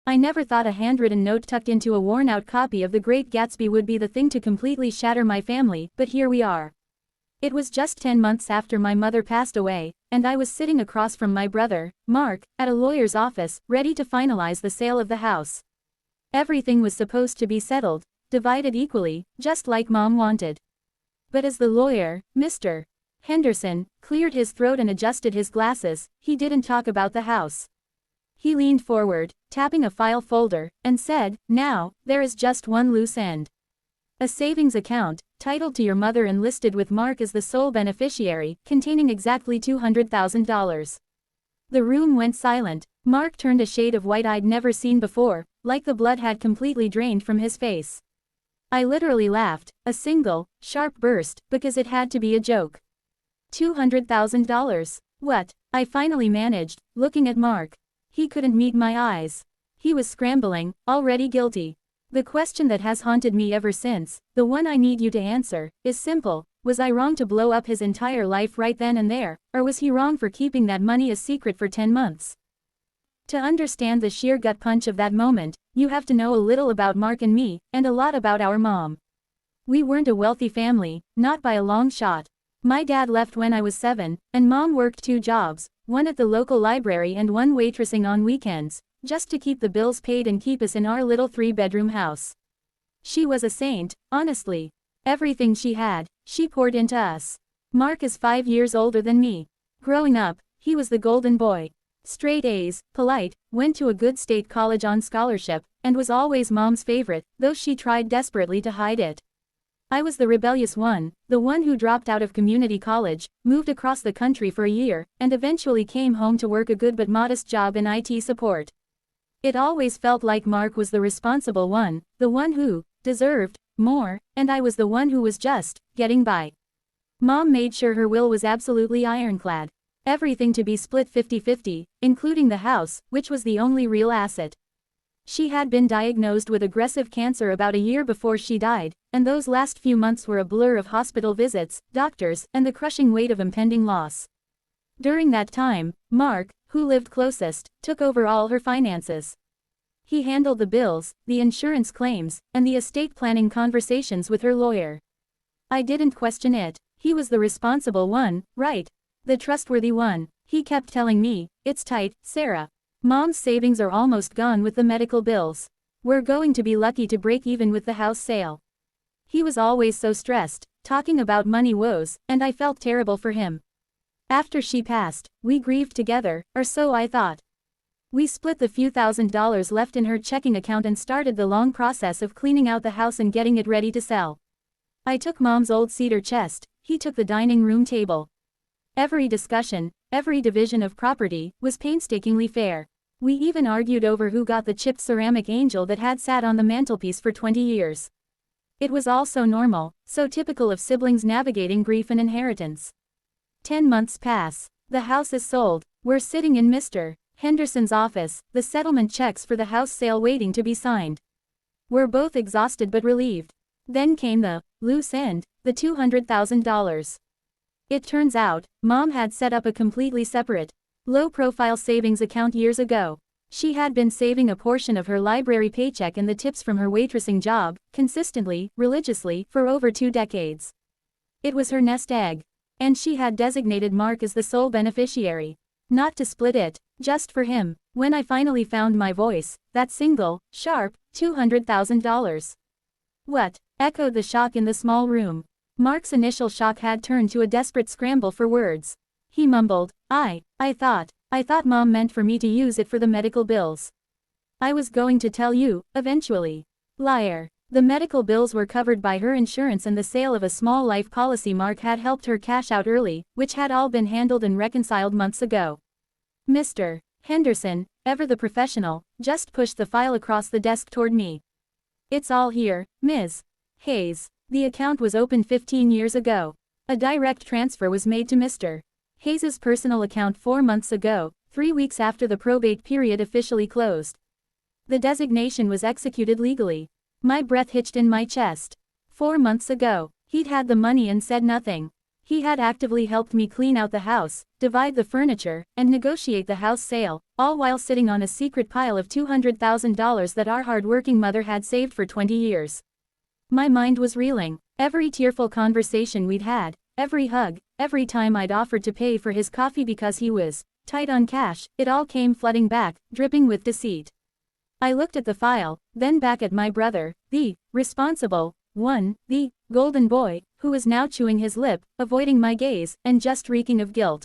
I never thought a handwritten note tucked into a worn-out copy of The Great Gatsby would be the thing to completely shatter my family, but here we are. It was just 10 months after my mother passed away, and I was sitting across from my brother, Mark, at a lawyer's office, ready to finalize the sale of the house. Everything was supposed to be settled, divided equally, just like Mom wanted. But as the lawyer, Mr. Henderson, cleared his throat and adjusted his glasses, he didn't talk about the house. He leaned forward, tapping a file folder, and said, "Now, there is just one loose end. A savings account, titled to your mother and listed with Mark as the sole beneficiary, containing exactly $200,000. The room went silent. Mark turned a shade of white I'd never seen before, like the blood had completely drained from his face. I literally laughed, a single, sharp burst, because it had to be a joke. $200,000. What? I finally managed, looking at Mark. He couldn't meet my eyes. He was scrambling, already guilty. The question that has haunted me ever since, the one I need you to answer, is simple. Was I wrong to blow up his entire life right then and there, or was he wrong for keeping that money a secret for 10 months? To understand the sheer gut punch of that moment, you have to know a little about Mark and me, and a lot about our mom. We weren't a wealthy family, not by a long shot. My dad left when I was 7, and Mom worked 2 jobs, one at the local library and one waitressing on weekends, just to keep the bills paid and keep us in our little 3-bedroom house. She was a saint, honestly. Everything she had, she poured into us. Mark is 5 years older than me. Growing up, he was the golden boy. Straight A's, polite, went to a good state college on scholarship, and was always Mom's favorite, though she tried desperately to hide it. I was the rebellious one, the one who dropped out of community college, moved across the country for a year, and eventually came home to work a good but modest job in IT support. It always felt like Mark was the responsible one, the one who deserved more, and I was the one who was just getting by. Mom made sure her will was absolutely ironclad. Everything to be split 50-50, including the house, which was the only real asset. She had been diagnosed with aggressive cancer about a year before she died, and those last few months were a blur of hospital visits, doctors, and the crushing weight of impending loss. During that time, Mark, who lived closest, took over all her finances. He handled the bills, the insurance claims, and the estate planning conversations with her lawyer. I didn't question it. He was the responsible one, right? The trustworthy one. He kept telling me, "It's tight, Sarah. Mom's savings are almost gone with the medical bills. We're going to be lucky to break even with the house sale." He was always so stressed, talking about money woes, and I felt terrible for him. After she passed, we grieved together, or so I thought. We split the few $1,000s left in her checking account and started the long process of cleaning out the house and getting it ready to sell. I took Mom's old cedar chest, he took the dining room table. Every discussion, every division of property, was painstakingly fair. We even argued over who got the chipped ceramic angel that had sat on the mantelpiece for 20 years. It was all so normal, so typical of siblings navigating grief and inheritance. 10 months pass. The house is sold. We're sitting in Mr. Henderson's office, the settlement checks for the house sale waiting to be signed. We're both exhausted but relieved. Then came the loose end, the $200,000. It turns out, Mom had set up a completely separate, low-profile savings account years ago. She had been saving a portion of her library paycheck and the tips from her waitressing job, consistently, religiously, for over 2 decades. It was her nest egg. And she had designated Mark as the sole beneficiary. Not to split it, just for him. When I finally found my voice, that single, sharp, $200,000. What? Echoed the shock in the small room. Mark's initial shock had turned to a desperate scramble for words. He mumbled, I thought Mom meant for me to use it for the medical bills. I was going to tell you, eventually. Liar. The medical bills were covered by her insurance and the sale of a small life policy Mark had helped her cash out early, which had all been handled and reconciled months ago. Mr. Henderson, ever the professional, just pushed the file across the desk toward me. It's all here, Ms. Hayes. The account was opened 15 years ago. A direct transfer was made to Mr. Hayes's personal account 4 months ago, 3 weeks after the probate period officially closed. The designation was executed legally. My breath hitched in my chest. 4 months ago, he'd had the money and said nothing. He had actively helped me clean out the house, divide the furniture, and negotiate the house sale, all while sitting on a secret pile of $200,000 that our hard-working mother had saved for 20 years. My mind was reeling. Every tearful conversation we'd had, every hug, every time I'd offered to pay for his coffee because he was tight on cash, it all came flooding back, dripping with deceit. I looked at the file, then back at my brother, the responsible one, the golden boy, who was now chewing his lip, avoiding my gaze, and just reeking of guilt.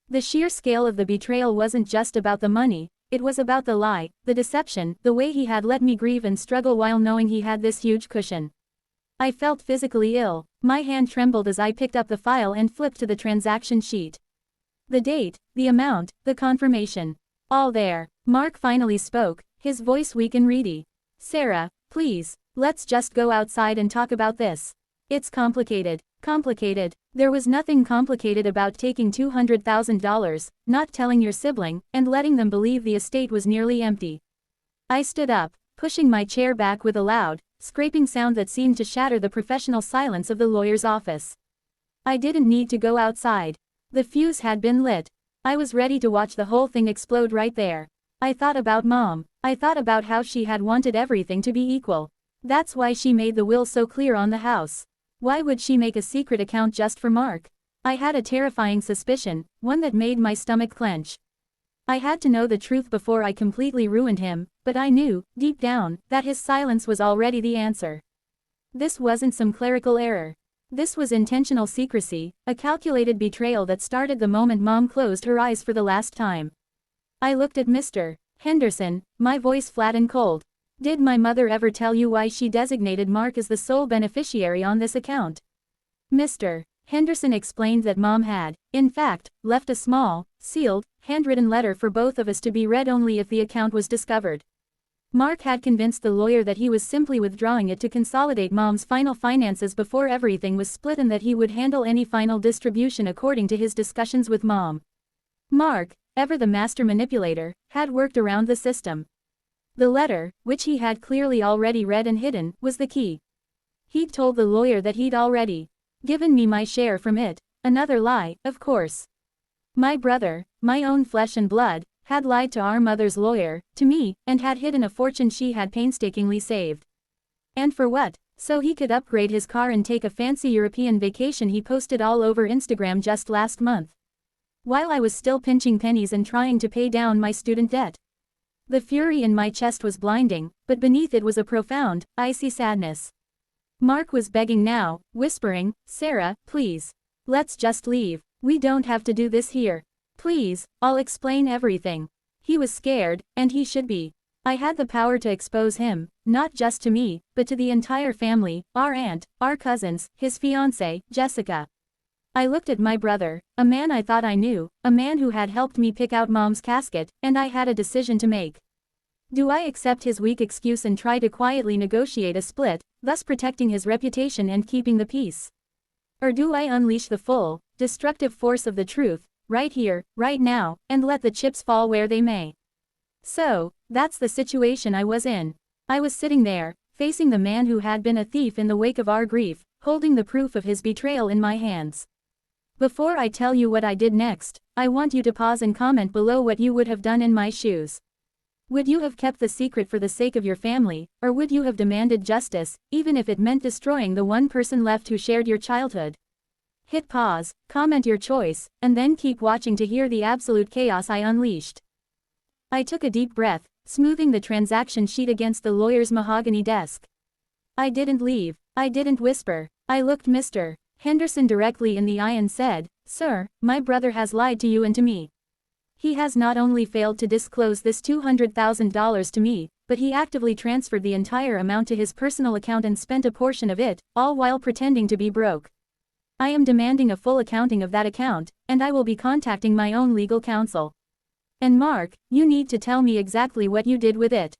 The sheer scale of the betrayal wasn't just about the money, it was about the lie, the deception, the way he had let me grieve and struggle while knowing he had this huge cushion. I felt physically ill. My hand trembled as I picked up the file and flipped to the transaction sheet. The date, the amount, the confirmation. All there. Mark finally spoke, his voice weak and reedy. "Sarah, please, let's just go outside and talk about this. It's complicated." Complicated? There was nothing complicated about taking $200,000, not telling your sibling, and letting them believe the estate was nearly empty. I stood up, pushing my chair back with a loud, scraping sound that seemed to shatter the professional silence of the lawyer's office. I didn't need to go outside. The fuse had been lit. I was ready to watch the whole thing explode right there. I thought about Mom. I thought about how she had wanted everything to be equal. That's why she made the will so clear on the house. Why would she make a secret account just for Mark? I had a terrifying suspicion, one that made my stomach clench. I had to know the truth before I completely ruined him, but I knew, deep down, that his silence was already the answer. This wasn't some clerical error. This was intentional secrecy, a calculated betrayal that started the moment Mom closed her eyes for the last time. I looked at Mr. Henderson, my voice flat and cold. "Did my mother ever tell you why she designated Mark as the sole beneficiary on this account?" Mr. Henderson explained that Mom had, in fact, left a small, sealed, handwritten letter for both of us to be read only if the account was discovered. Mark had convinced the lawyer that he was simply withdrawing it to consolidate Mom's final finances before everything was split and that he would handle any final distribution according to his discussions with Mom. Mark, ever the master manipulator, had worked around the system. The letter, which he had clearly already read and hidden, was the key. He'd told the lawyer that he'd already given me my share from it. Another lie, of course. My brother, my own flesh and blood, had lied to our mother's lawyer, to me, and had hidden a fortune she had painstakingly saved. And for what? So he could upgrade his car and take a fancy European vacation he posted all over Instagram just last month. While I was still pinching pennies and trying to pay down my student debt. The fury in my chest was blinding, but beneath it was a profound, icy sadness. Mark was begging now, whispering, "Sarah, please. Let's just leave. We don't have to do this here. Please, I'll explain everything." He was scared, and he should be. I had the power to expose him, not just to me, but to the entire family, our aunt, our cousins, his fiancée, Jessica. I looked at my brother, a man I thought I knew, a man who had helped me pick out Mom's casket, and I had a decision to make. Do I accept his weak excuse and try to quietly negotiate a split, thus protecting his reputation and keeping the peace? Or do I unleash the full, destructive force of the truth, right here, right now, and let the chips fall where they may? So, that's the situation I was in. I was sitting there, facing the man who had been a thief in the wake of our grief, holding the proof of his betrayal in my hands. Before I tell you what I did next, I want you to pause and comment below what you would have done in my shoes. Would you have kept the secret for the sake of your family, or would you have demanded justice, even if it meant destroying the one person left who shared your childhood? Hit pause, comment your choice, and then keep watching to hear the absolute chaos I unleashed. I took a deep breath, smoothing the transaction sheet against the lawyer's mahogany desk. I didn't leave. I didn't whisper. I looked Mr. Henderson directly in the eye and said, "Sir, my brother has lied to you and to me. He has not only failed to disclose this $200,000 to me, but he actively transferred the entire amount to his personal account and spent a portion of it, all while pretending to be broke. I am demanding a full accounting of that account, and I will be contacting my own legal counsel. And Mark, you need to tell me exactly what you did with it."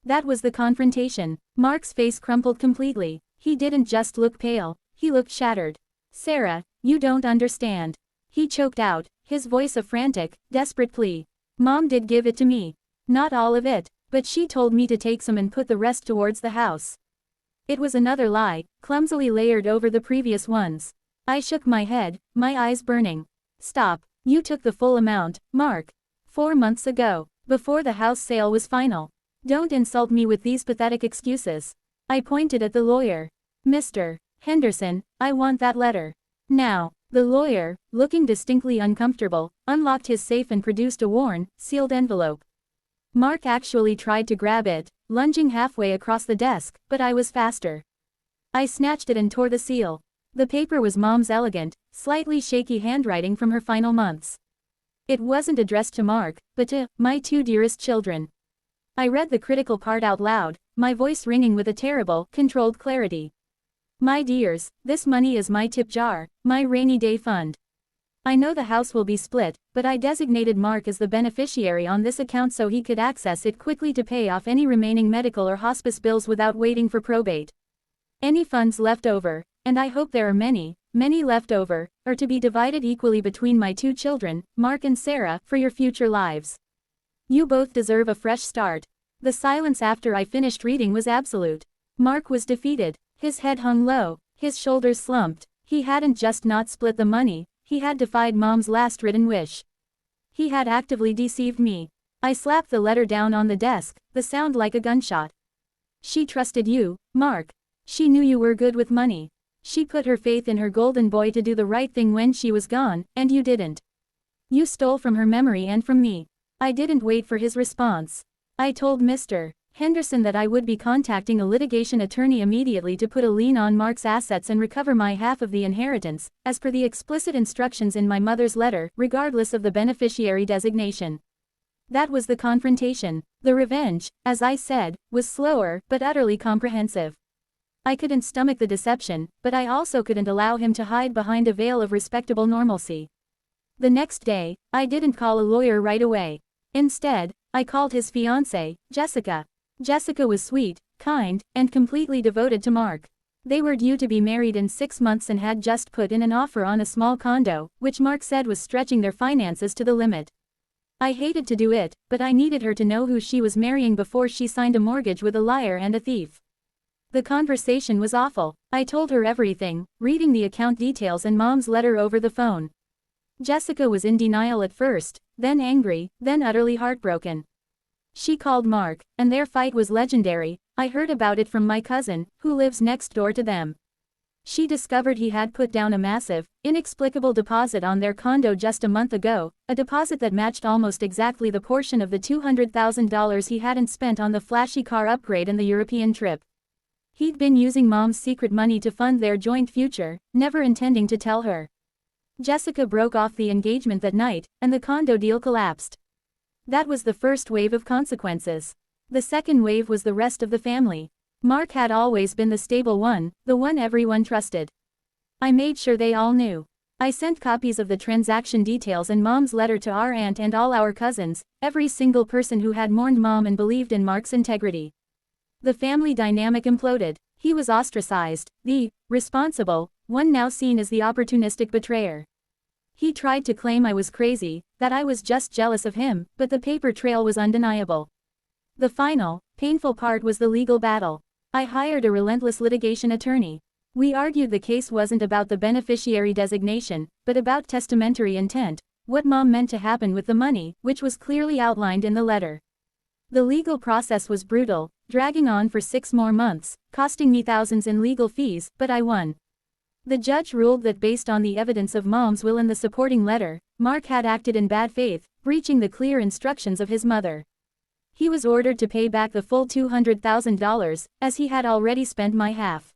That was the confrontation. Mark's face crumpled completely. He didn't just look pale, he looked shattered. "Sarah, you don't understand." He choked out, his voice a frantic, desperate plea. "Mom did give it to me. Not all of it, but she told me to take some and put the rest towards the house." It was another lie, clumsily layered over the previous ones. I shook my head, my eyes burning. Stop. You took the full amount, Mark. 4 months ago, before the house sale was final. Don't insult me with these pathetic excuses. I pointed at the lawyer. Mr. Henderson, I want that letter. Now. The lawyer, looking distinctly uncomfortable, unlocked his safe and produced a worn, sealed envelope. Mark actually tried to grab it, lunging halfway across the desk, but I was faster. I snatched it and tore the seal. The paper was Mom's elegant, slightly shaky handwriting from her final months. It wasn't addressed to Mark, but to my 2 dearest children. I read the critical part out loud, my voice ringing with a terrible, controlled clarity. My dears, this money is my tip jar, my rainy day fund. I know the house will be split, but I designated Mark as the beneficiary on this account so he could access it quickly to pay off any remaining medical or hospice bills without waiting for probate. Any funds left over, and I hope there are many, many left over, are to be divided equally between my 2 children, Mark and Sarah, for your future lives. You both deserve a fresh start. The silence after I finished reading was absolute. Mark was defeated. His head hung low, his shoulders slumped. He hadn't just not split the money, he had defied Mom's last written wish. He had actively deceived me. I slapped the letter down on the desk, the sound like a gunshot. She trusted you, Mark. She knew you were good with money. She put her faith in her golden boy to do the right thing when she was gone, and you didn't. You stole from her memory and from me. I didn't wait for his response. I told Mr. Henderson that I would be contacting a litigation attorney immediately to put a lien on Mark's assets and recover my half of the inheritance, as per the explicit instructions in my mother's letter, regardless of the beneficiary designation. That was the confrontation. The revenge, as I said, was slower, but utterly comprehensive. I couldn't stomach the deception, but I also couldn't allow him to hide behind a veil of respectable normalcy. The next day, I didn't call a lawyer right away. Instead, I called his fiancée, Jessica. Jessica was sweet, kind, and completely devoted to Mark. They were due to be married in 6 months and had just put in an offer on a small condo, which Mark said was stretching their finances to the limit. I hated to do it, but I needed her to know who she was marrying before she signed a mortgage with a liar and a thief. The conversation was awful. I told her everything, reading the account details and Mom's letter over the phone. Jessica was in denial at first, then angry, then utterly heartbroken. She called Mark, and their fight was legendary. I heard about it from my cousin, who lives next door to them. She discovered he had put down a massive, inexplicable deposit on their condo just a month ago, a deposit that matched almost exactly the portion of the $200,000 he hadn't spent on the flashy car upgrade and the European trip. He'd been using Mom's secret money to fund their joint future, never intending to tell her. Jessica broke off the engagement that night, and the condo deal collapsed. That was the first wave of consequences. The second wave was the rest of the family. Mark had always been the stable one, the one everyone trusted. I made sure they all knew. I sent copies of the transaction details and Mom's letter to our aunt and all our cousins, every single person who had mourned Mom and believed in Mark's integrity. The family dynamic imploded. He was ostracized, the responsible one now seen as the opportunistic betrayer. He tried to claim I was crazy, that I was just jealous of him, but the paper trail was undeniable. The final, painful part was the legal battle. I hired a relentless litigation attorney. We argued the case wasn't about the beneficiary designation, but about testamentary intent, what Mom meant to happen with the money, which was clearly outlined in the letter. The legal process was brutal, dragging on for 6 more months, costing me thousands in legal fees, but I won. The judge ruled that based on the evidence of Mom's will and the supporting letter, Mark had acted in bad faith, breaching the clear instructions of his mother. He was ordered to pay back the full $200,000, as he had already spent my half.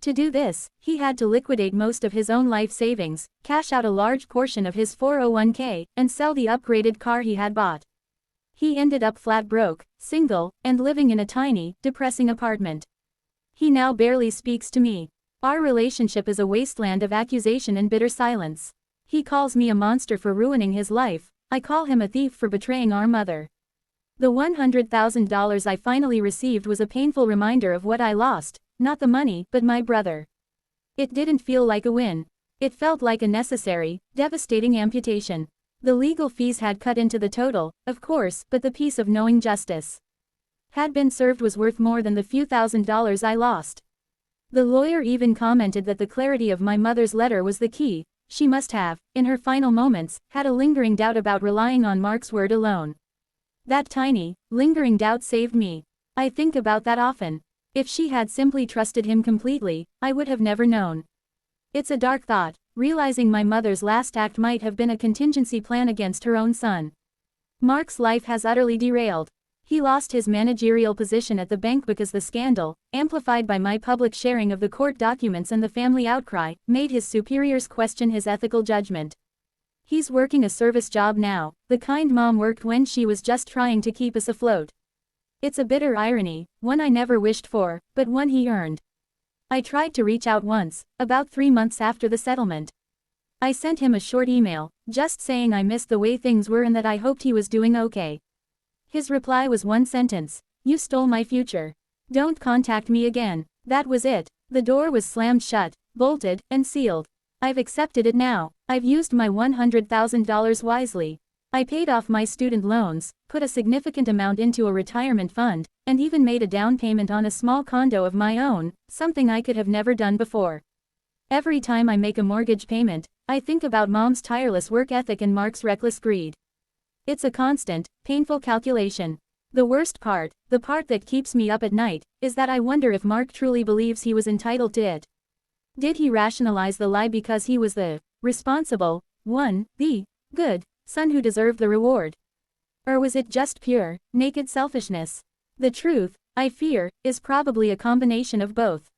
To do this, he had to liquidate most of his own life savings, cash out a large portion of his 401k, and sell the upgraded car he had bought. He ended up flat broke, single, and living in a tiny, depressing apartment. He now barely speaks to me. Our relationship is a wasteland of accusation and bitter silence. He calls me a monster for ruining his life, I call him a thief for betraying our mother. The $100,000 I finally received was a painful reminder of what I lost, not the money, but my brother. It didn't feel like a win. It felt like a necessary, devastating amputation. The legal fees had cut into the total, of course, but the peace of knowing justice had been served was worth more than the few $1,000s I lost. The lawyer even commented that the clarity of my mother's letter was the key. She must have, in her final moments, had a lingering doubt about relying on Mark's word alone. That tiny, lingering doubt saved me. I think about that often. If she had simply trusted him completely, I would have never known. It's a dark thought, realizing my mother's last act might have been a contingency plan against her own son. Mark's life has utterly derailed. He lost his managerial position at the bank because the scandal, amplified by my public sharing of the court documents and the family outcry, made his superiors question his ethical judgment. He's working a service job now, the kind Mom worked when she was just trying to keep us afloat. It's a bitter irony, one I never wished for, but one he earned. I tried to reach out once, about 3 months after the settlement. I sent him a short email, just saying I missed the way things were and that I hoped he was doing okay. His reply was one sentence: "You stole my future. Don't contact me again." That was it. The door was slammed shut, bolted, and sealed. I've accepted it now. I've used my $100,000 wisely. I paid off my student loans, put a significant amount into a retirement fund, and even made a down payment on a small condo of my own, something I could have never done before. Every time I make a mortgage payment, I think about Mom's tireless work ethic and Mark's reckless greed. It's a constant, painful calculation. The worst part, the part that keeps me up at night, is that I wonder if Mark truly believes he was entitled to it. Did he rationalize the lie because he was the responsible one, the good son who deserved the reward? Or was it just pure, naked selfishness? The truth, I fear, is probably a combination of both.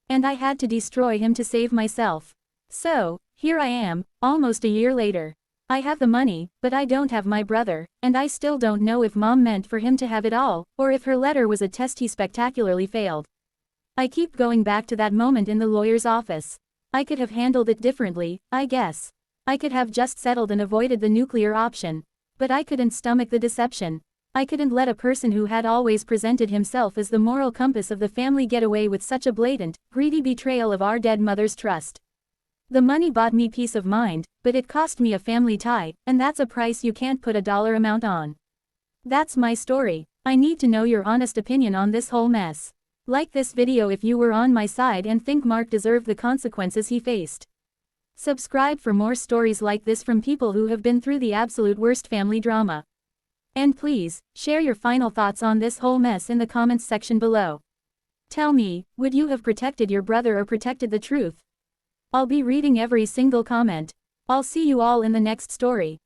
And I had to destroy him to save myself. So, here I am, almost a year later. I have the money, but I don't have my brother, and I still don't know if Mom meant for him to have it all, or if her letter was a test he spectacularly failed. I keep going back to that moment in the lawyer's office. I could have handled it differently, I guess. I could have just settled and avoided the nuclear option. But I couldn't stomach the deception. I couldn't let a person who had always presented himself as the moral compass of the family get away with such a blatant, greedy betrayal of our dead mother's trust. The money bought me peace of mind, but it cost me a family tie, and that's a price you can't put a dollar amount on. That's my story. I need to know your honest opinion on this whole mess. Like this video if you were on my side and think Mark deserved the consequences he faced. Subscribe for more stories like this from people who have been through the absolute worst family drama. And please, share your final thoughts on this whole mess in the comments section below. Tell me, would you have protected your brother or protected the truth? I'll be reading every single comment. I'll see you all in the next story.